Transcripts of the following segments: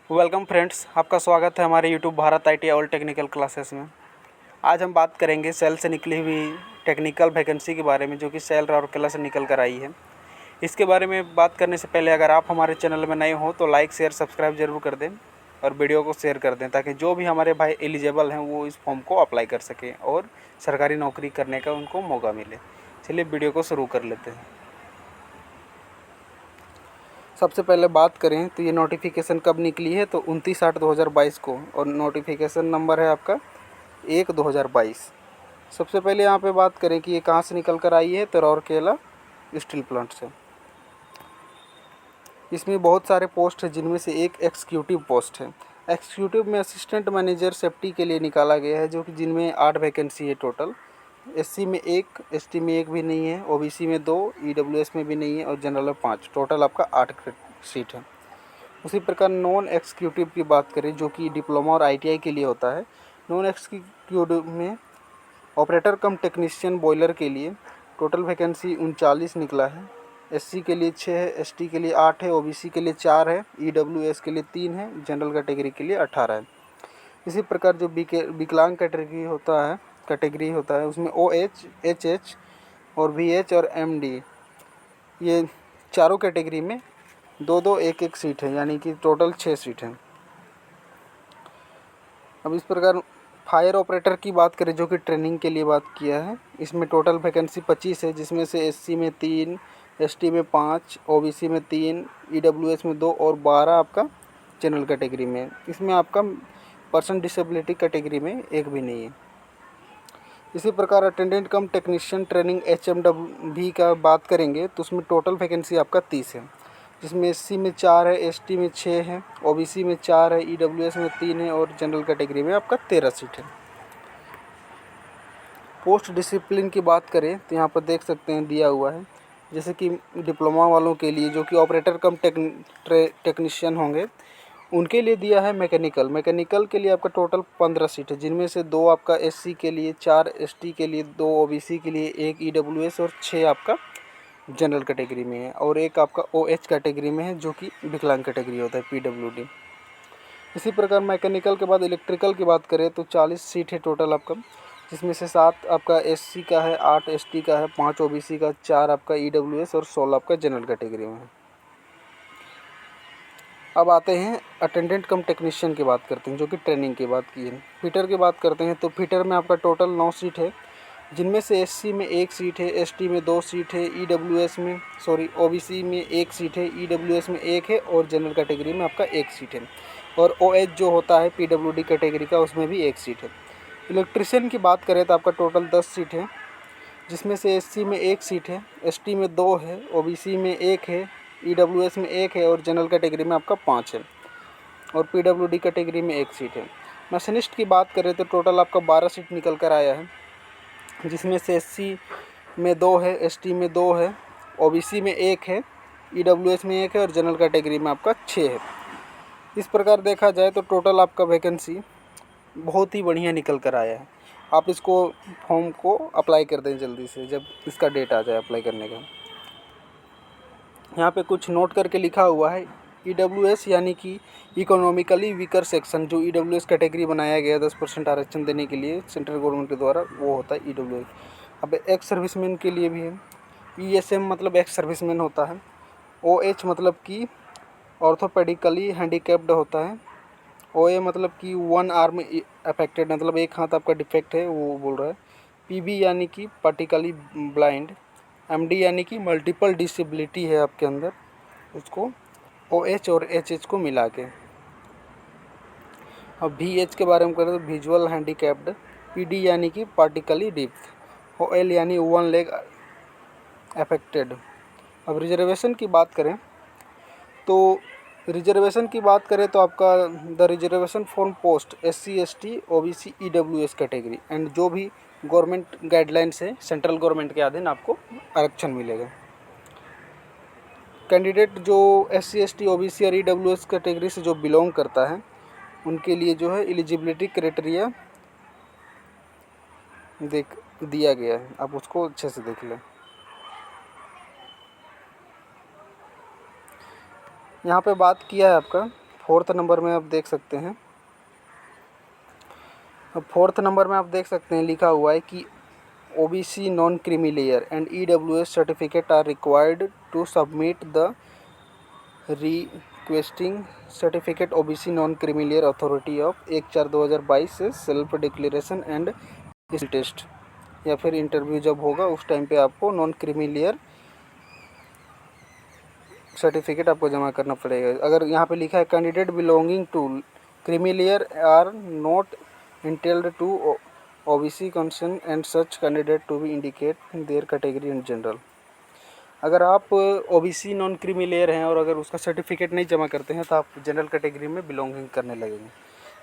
Welcome friends, आपका स्वागत है हमारे YouTube Bharat IT all technical classes में। आज हम बात करेंगे सेल से निकली हुई टेक्निकल वैकेंसी के बारे में, जो कि सेल राउरकेला से निकल कर आई है। इसके बारे में बात करने से पहले अगर आप हमारे चैनल में नए हो तो लाइक शेयर सब्सक्राइब जरूर कर दें और वीडियो को शेयर कर दें, ताकि जो भी हमारे भाई एलिजिबल हैं वो इस फॉर्म को अप्लाई कर सकें और सरकारी नौकरी करने का उनको मौका मिले। चलिए वीडियो को शुरू कर लेते हैं। सबसे पहले बात करें तो ये नोटिफिकेशन कब निकली है, तो 29/8/2022 को, और नोटिफिकेशन नंबर है आपका 1/2022। सबसे पहले यहाँ पे बात करें कि ये कहाँ से निकल कर आई है, तो राउरकेला स्टील प्लांट से। इसमें बहुत सारे पोस्ट है, जिनमें से एक एग्जीक्यूटिव पोस्ट है। एग्जीक्यूटिव में असिस्टेंट मैनेजर सेफ्टी के लिए निकाला गया है, जो कि जिनमें 8 वैकेंसी है टोटल। एससी में 1, एसटी में 1 भी नहीं है, ओबीसी में 2, ईडब्ल्यूएस में भी नहीं है और जनरल में 5, टोटल आपका 8 सीट है। उसी प्रकार नॉन एग्जीक्यूटिव की बात करें, जो कि डिप्लोमा और आईटीआई के लिए होता है। नॉन एग्जीक्यूटिव में ऑपरेटर कम टेक्नीशियन बॉयलर के लिए टोटल वैकेंसी 39 निकला है। एससी के लिए 6 है, एसटी के लिए 8 है, ओबीसी के लिए 4 है, ईडब्ल्यूएस के लिए 3 है, जनरल कैटेगरी के लिए 18 है। इसी प्रकार जो विकलांग कैटेगरी होता है उसमें OH, HH और VH और MD, ये चारों कैटेगरी में 2-2 1-1 सीट है, यानी कि टोटल 6 सीट हैं। अब इस प्रकार फायर ऑपरेटर की बात करें, जो कि ट्रेनिंग के लिए बात किया है, इसमें टोटल वैकेंसी 25 है, जिसमें से एससी में 3, एसटी में 5, ओबीसी में 3, ईडब्ल्यूएस में 2 और 12 आपका जनरल कैटेगरी में। इसमें आपका पर्सन डिसेबिलिटी कैटेगरी में एक भी नहीं है। इसी प्रकार attendant cum technician training HMW का बात करेंगे, तो उसमें टोटल वैकेंसी आपका 30 है, जिसमें एससी में 4 है, एसटी में 6 है, ओबीसी में 4 है, ईडब्ल्यूएस में 3 है और जनरल कैटेगरी में आपका 13 सीट है। पोस्ट डिसिप्लिन की बात करें तो यहाँ पर देख सकते हैं दिया हुआ है, जैसे कि डिप्लोमा वालों के लिए, जो कि ऑपरेटर कम टेक्नीशियन होंगे, उनके लिए दिया है मैकेनिकल के लिए आपका टोटल 15 सीट है, जिनमें से 2 आपका एससी के लिए, 4 एसटी के लिए, 2 ओबीसी के लिए, 1 ईडब्ल्यूएस और 6 आपका जनरल कैटेगरी में है और 1 आपका OH कैटेगरी में है, जो कि विकलांग कैटेगरी होता है, PWD। इसी प्रकार मैकेनिकल के बाद इलेक्ट्रिकल की बात करें तो 40 सीट है टोटल आपका, जिसमें से 7 आपका एससी का है, 8 एसटी का है, 5 ओबीसी का, 4 आपका ईडब्ल्यूएस और 16 आपका जनरल कैटेगरी में है। अब आते हैं अटेंडेंट कम टेक्नीशियन की बात करते हैं, जो कि ट्रेनिंग की बात की है। फिटर की बात करते हैं तो फिटर में आपका टोटल 9 सीट है, जिनमें से एससी में 1 सीट है, एसटी में 2 सीट है, ओबीसी में 1 सीट है, ईडब्ल्यूएस में 1 है और जनरल कैटेगरी में आपका 1 सीट है और OH जो होता है PWD कैटेगरी का, उसमें भी 1 सीट है। इलेक्ट्रिशियन की बात करें तो आपका टोटल 10 सीट है, जिसमें से एससी में 1 सीट है, एसटी में 2 है, ओबीसी में 1 है, ईडब्ल्यूएस में 1 है और जनरल कैटेगरी में आपका 5 है और पीडब्ल्यूडी कैटेगरी में 1 सीट है। मशीनिस्ट की बात करें तो टोटल आपका 12 सीट निकल कर आया है, जिसमें से एससी में 2 है, एसटी में 2 है, ओबीसी में 1 है, ईडब्ल्यूएस में 1 है और जनरल कैटेगरी में आपका 6 है। इस प्रकार देखा जाए तो टोटल आपका वैकेंसी बहुत ही बढ़िया निकल कर आया है। आप इसको फॉर्म को अप्लाई कर दें जल्दी से, जब इसका डेट आ जाए अप्लाई करने का। यहाँ पे कुछ नोट करके लिखा हुआ है, ईडब्ल्यूएस यानी कि इकोनॉमिकली वीकर सेक्शन, जो ईडब्ल्यूएस कैटेगरी बनाया गया 10% आरक्षण देने के लिए सेंट्रल गवर्नमेंट के द्वारा, वो होता है ईडब्ल्यूएस। अब एक्स सर्विसमैन के लिए भी है। ईएसएम मतलब एक्स सर्विसमैन होता है। ओएच मतलब कि ऑर्थोपेडिकली हैंडीकैप्ड होता है। ओए मतलब कि 1 आर्म अफेक्टेड, मतलब एक हाथ आपका डिफेक्ट है, वो बोल रहा है। पीबी यानी कि पार्टिकली ब्लाइंड। एमडी यानी कि मल्टीपल डिसेबिलिटी है आपके अंदर, उसको OH और HH को मिला के। अब VH के बारे में करें तो विजुअल हैंडीकैप्ड। PD यानी कि पार्टिकली डिफ। OL यानी 1 लेग अफेक्टेड। अब रिजर्वेशन की बात करें तो आपका the reservation for post SC ST OBC EWS category and जो भी गवर्नमेंट गाइडलाइंस है, सेंट्रल गवर्नमेंट के अधीन आपको आरक्षण मिलेगा। कैंडिडेट जो SC ST OBC और EWS कैटेगरी से जो बिलोंग करता है, उनके लिए जो है एलिजिबिलिटी क्राइटेरिया दिया गया है, आप उसको अच्छे से देख लें। यहाँ पे बात किया है आपका 4th नंबर में आप देख सकते हैं, अब 4th नंबर में आप देख सकते हैं लिखा हुआ है कि OBC non creamy layer and EWS certificate are required to submit the requesting certificate OBC non creamy layer authority of 1/4/2022 से सेल्फ डिक्लेरेशन एंड टेस्ट या फिर इंटरव्यू जब होगा उस टाइम पे आपको नॉन क्रीमी लेयर सर्टिफिकेट आपको जमा करना पड़ेगा। अगर यहाँ पे लिखा है candidate belonging to creamy layer are not entitled to OBC concern and such candidate to be indicate their category in general. अगर आप ओबीसी नॉन क्रीमी लेयर हैं और अगर उसका सर्टिफिकेट नहीं जमा करते हैं तो आप जनरल कैटेगरी में बिलोंगिंग करने लगेंगे,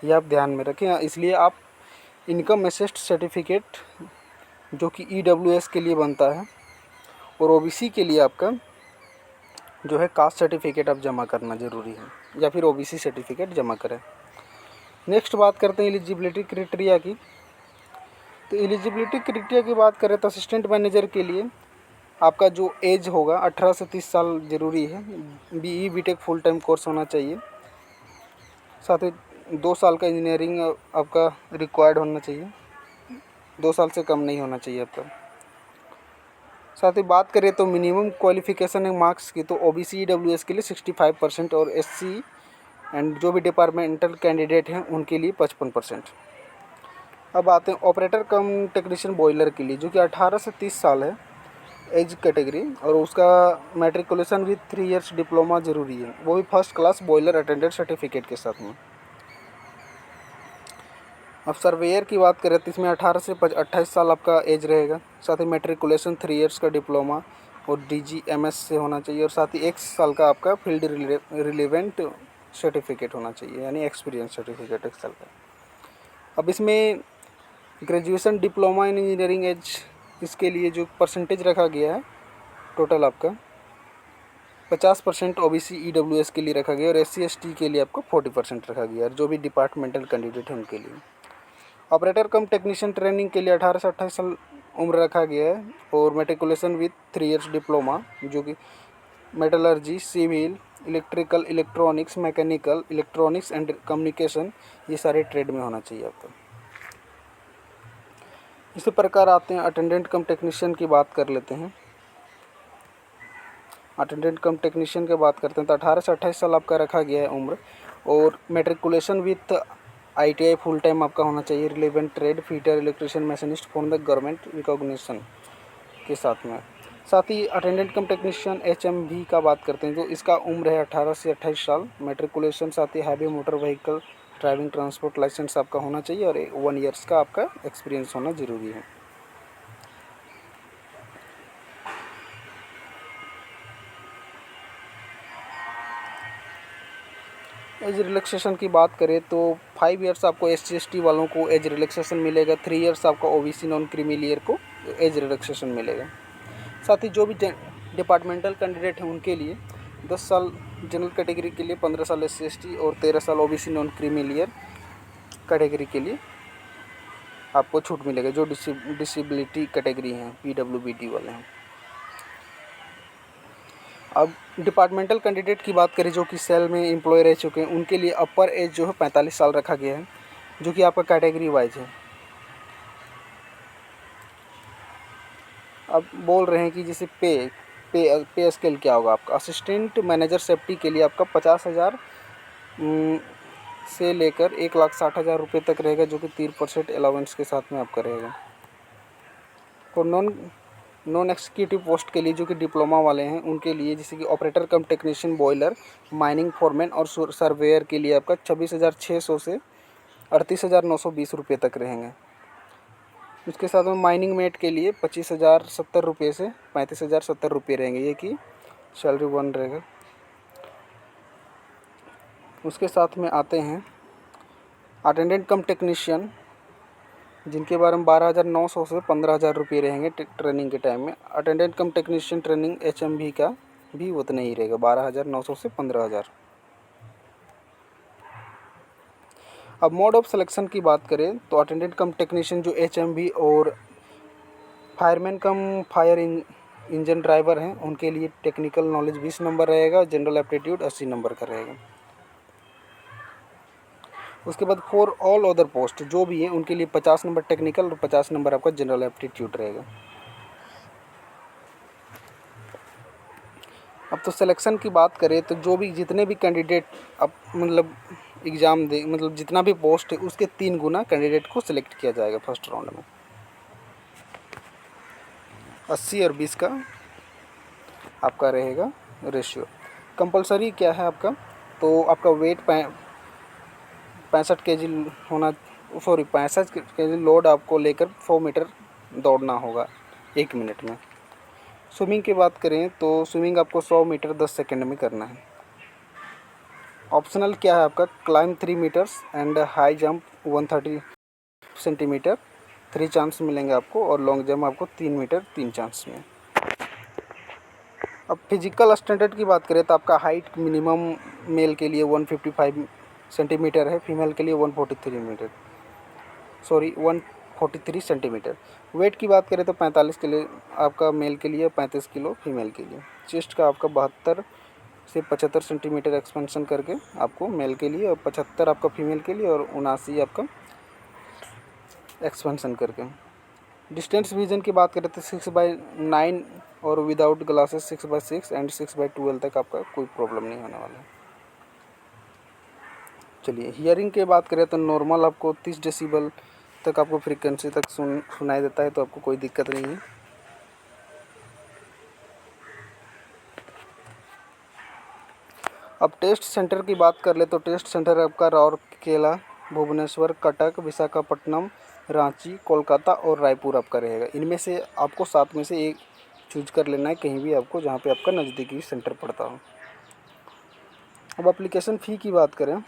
ये आप ध्यान में रखें। इसलिए आप इनकम असिस्ट सर्टिफिकेट जो कि ईडब्ल्यूएस के लिए बनता है और ओबीसी के लिए आपका जो है कास्ट सर्टिफिकेट आप जमा करना ज़रूरी है या फिर ओबीसी सर्टिफिकेट जमा करें। नेक्स्ट बात करते हैं एलिजिबिलिटी क्राइटेरिया की। तो एलिजिबिलिटी क्राइटेरिया की बात करें तो असिस्टेंट मैनेजर के लिए आपका जो एज होगा 18 से 30 साल ज़रूरी है। BE B Tech full time course होना चाहिए, साथ ही 2 साल का इंजीनियरिंग आपका रिक्वायर्ड होना चाहिए, 2 साल से कम नहीं होना चाहिए आपका। साथ ही बात करें तो मिनिमम क्वालिफ़िकेशन है मार्क्स की, तो ओबीसी ईडब्ल्यूएस के लिए 65% और एससी एंड जो भी डिपार्टमेंटल कैंडिडेट हैं उनके लिए 55%। अब आते हैं ऑपरेटर कम टेक्नीशियन बॉयलर के लिए जो कि 18 से 30 साल है एज कैटेगरी और उसका मैट्रिकुलेशन विद 3 इयर्स डिप्लोमा ज़रूरी है, वो भी first class boiler attendant certificate के साथ में। अब सर्वेयर की बात करें तो इसमें 18 से 28 साल आपका एज रहेगा, साथ ही मैट्रिकुलेशन 3 इयर्स का डिप्लोमा और डीजीएमएस से होना चाहिए और साथ ही 1 साल का आपका फील्ड रिलेवेंट सर्टिफिकेट होना चाहिए यानी एक्सपीरियंस सर्टिफिकेट 1 साल का। अब इसमें graduation diploma in engineering as इसके लिए जो परसेंटेज रखा गया है टोटल आपका 50% ओबीसी ईडब्ल्यूएस के लिए रखा गया और एससी एसटी के लिए आपको 40% रखा गया और जो भी डिपार्टमेंटल कैंडिडेट हैं उनके लिए। ऑपरेटर कम टेक्नीशियन ट्रेनिंग के लिए 18 से 28 साल उम्र रखा गया है और मैट्रिकुलेशन विथ 3 इयर्स डिप्लोमा जो कि metallurgy, civil, electrical, electronics, mechanical, electronics and communication ये सारे ट्रेड में होना चाहिए आपको। इसी प्रकार आते हैं अटेंडेंट कम टेक्नीशियन की बात कर लेते हैं। अटेंडेंट कम टेक्नीशियन की बात करते हैं तो 18 से 28 साल आपका रखा गया है उम्र और matriculation with ITI full time आपका होना चाहिए, relevant trade, fitter, electrician, machinist from the government recognition के साथ में। साथ ही अटेंडेंट कम टेक्नीशियन एचएमवी का बात करते हैं तो इसका उम्र है 18 से 28 साल, मैट्रिकुलेशन साथ ही heavy motor vehicle driving transport licence आपका होना चाहिए और 1 ईयर्स का आपका एक्सपीरियंस होना ज़रूरी है। एज रिलैक्सेशन की बात करें तो 5 ईयर्स आपको SC/ST वालों को एज रिलैक्सेशन मिलेगा, 3 ईयर्स आपका ओबीसी नॉन क्रीमी लेयर को एज रिलैक्सेशन मिलेगा। साथ ही जो भी डिपार्टमेंटल कैंडिडेट हैं उनके लिए 10 साल जनरल कैटेगरी के लिए, 15 साल SC/ST और 13 साल OBC non creamy layer category के लिए आपको छूट मिलेगा जो डिसेबिलिटी कैटेगरी हैं, PWBD वाले हैं। अब डिपार्टमेंटल कैंडिडेट की बात करें जो कि सेल में एम्प्लॉय रह चुके हैं उनके लिए अपर एज जो है 45 साल रखा गया है जो कि आपका कैटेगरी वाइज है। अब बोल रहे हैं कि जैसे पे स्केल क्या होगा आपका। असिस्टेंट मैनेजर सेफ्टी के लिए आपका 50,000 से लेकर 1,60,000 रुपये तक रहेगा जो कि 3% अलाउंस के साथ में आपका रहेगा। और नॉन एग्जीक्यूटिव पोस्ट के लिए जो कि डिप्लोमा वाले हैं उनके लिए जैसे कि ऑपरेटर कम टेक्नीशियन बॉयलर, माइनिंग फोरमैन और सर्वेयर के लिए आपका 26,600 से 38,920 रुपये तक रहेंगे। उसके साथ में माइनिंग मेट के लिए 25,070 रुपये से 35,070 रुपये रहेंगे, ये कि सैलरी 1 रहेगा। उसके साथ में आते हैं अटेंडेंट कम टेक्नीशियन जिनके बारे में 12,900 से 15,000 रुपये रहेंगे ट्रेनिंग के टाइम में। Attendant cum technician training HMV का भी उतना ही रहेगा 12,900 से 15,000। अब मोड ऑफ सिलेक्शन की बात करें तो अटेंडेंट कम टेक्नीशियन जो HMV और फायरमैन कम फायर इंजन ड्राइवर हैं उनके लिए टेक्निकल नॉलेज 20 नंबर रहेगा, जनरल एप्टीट्यूड 80 नंबर का रहेगा। उसके बाद फॉर ऑल अदर पोस्ट जो भी हैं उनके लिए 50 नंबर टेक्निकल और 50 नंबर आपका जनरल एप्टीट्यूड रहेगा। अब तो सिलेक्शन की बात करें तो जो भी जितने भी कैंडिडेट अब मतलब एग्ज़ाम दे मतलब जितना भी पोस्ट है उसके 3 गुना कैंडिडेट को सिलेक्ट किया जाएगा फर्स्ट राउंड में। 80 और 20 का आपका रहेगा रेशियो। कंपलसरी क्या है आपका, तो आपका वेट 65 केजी होना, सॉरी 65 केजी लोड आपको लेकर 100 मीटर दौड़ना होगा 1 मिनट में। स्विमिंग की बात करें तो स्विमिंग आपको 100 मीटर 10 सेकंड में करना है। ऑप्शनल क्या है आपका, climb 3 metres and high jump 130 centimetre 3 chance मिलेंगे आपको, और लॉन्ग जंप आपको 3 मीटर 3 चांस में। अब फिजिकल स्टैंडर्ड की बात करें तो आपका हाइट मिनिमम मेल के लिए 155 सेंटीमीटर है, फीमेल के लिए 143 सेंटीमीटर। वेट की बात करें तो 45 के लिए आपका मेल के लिए, 35 किलो फीमेल के लिए। चेस्ट का आपका 72 से 75 सेंटीमीटर एक्सपेंशन करके आपको मेल के लिए, और 75 आपका फीमेल के लिए, और 79 आपका एक्सपेंशन करके। डिस्टेंस विजन की बात करें तो 6/9 और विदाउट ग्लासेस 6/6 एंड 6/12 तक आपका कोई प्रॉब्लम नहीं होने वाला है। चलिए हियरिंग की बात करें तो नॉर्मल आपको 30 डेसिबल तक आपको फ्रीक्वेंसी तक सुनाई देता है, तो आपको कोई दिक्कत नहीं है। अब टेस्ट सेंटर की बात कर ले तो टेस्ट सेंटर आपका राउरकेला, भुवनेश्वर, कटक, विशाखापट्टनम, रांची, कोलकाता और रायपुर आपका रहेगा। इनमें से आपको 7 में से एक चूज कर लेना है, कहीं भी आपको जहाँ पे आपका नज़दीकी सेंटर पड़ता हो। अब एप्लीकेशन फ़ी की बात करें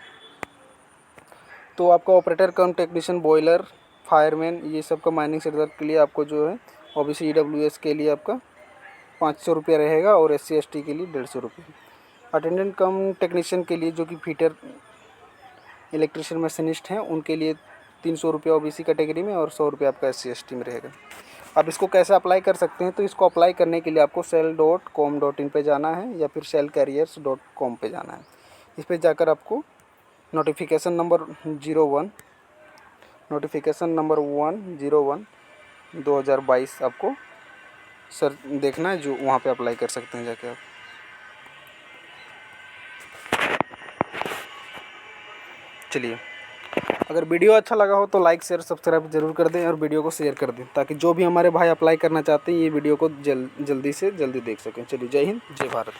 तो आपका ऑपरेटर कम टेक्नीशियन, बॉयलर, फायरमैन, ये सब का माइनिंग सेक्टर के लिए आपको जो है ओबीसी EWS के लिए आपका 500 रुपये रहेगा, और SC ST के लिए 150 रुपये। अटेंडेंट कम टेक्नीशियन के लिए जो कि फिटर, इलेक्ट्रिशियन, मशीनिस्ट हैं उनके लिए 300 रुपये OBC कैटेगरी में, और 100 रुपये आपका SC ST में रहेगा। अब इसको कैसे अप्लाई कर सकते हैं, तो इसको अप्लाई करने के लिए आपको cell.com.in पे जाना है या फिर cellcarriers.com पे जाना है। इस पर जाकर आपको नोटिफिकेशन नंबर 1 2022 आपको सर देखना है, जो वहाँ पे अप्लाई कर सकते हैं जाके आप। चलिए, अगर वीडियो अच्छा लगा हो तो लाइक शेयर सब्सक्राइब जरूर कर दें, और वीडियो को शेयर कर दें ताकि जो भी हमारे भाई अप्लाई करना चाहते हैं ये वीडियो को जल्दी से जल्दी देख सकें। चलिए, जय हिंद, जय भारत।